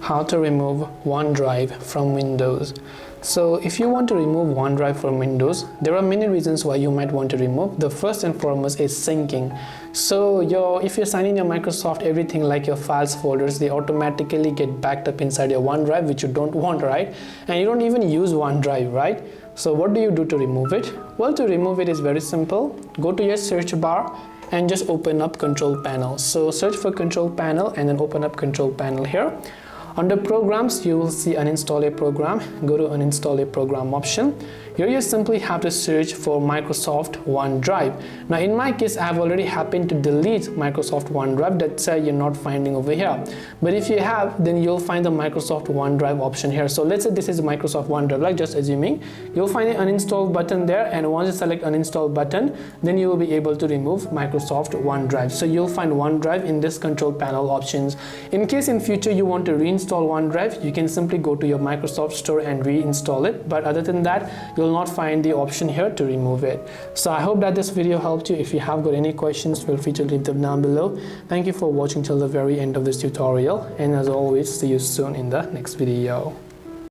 How to remove OneDrive from Windows. So if you want to remove OneDrive from Windows, there are many reasons why you might want to remove. The first and foremost is syncing. So if you're signing your Microsoft, everything like your files, folders, they automatically get backed up inside your OneDrive, which you don't want, right? And you don't even use OneDrive, right? So what do you do to remove it? Well, to remove it is very simple. Go to your search bar and just open up Control Panel. So search for Control Panel and then open up Control Panel here. Under Programs, you will see Uninstall a Program. Go to Uninstall a Program option. Here you simply have to search for Microsoft OneDrive. Now in my case, I have already happened to delete Microsoft OneDrive. That's why you're not finding over here. But if you have, then you'll find the Microsoft OneDrive option here. So let's say this is Microsoft OneDrive, like just assuming. You'll find the Uninstall button there, and once you select Uninstall button, then you will be able to remove Microsoft OneDrive. So you'll find OneDrive in this Control Panel options. In case in future you want to reinstall OneDrive, you can simply go to your Microsoft Store and reinstall it. But other than that, you'll not find the option here to remove it. So I hope that this video helped you. If you have got any questions, feel free to leave them down below. Thank you for watching till the very end of this tutorial, and as always, see you soon in the next video.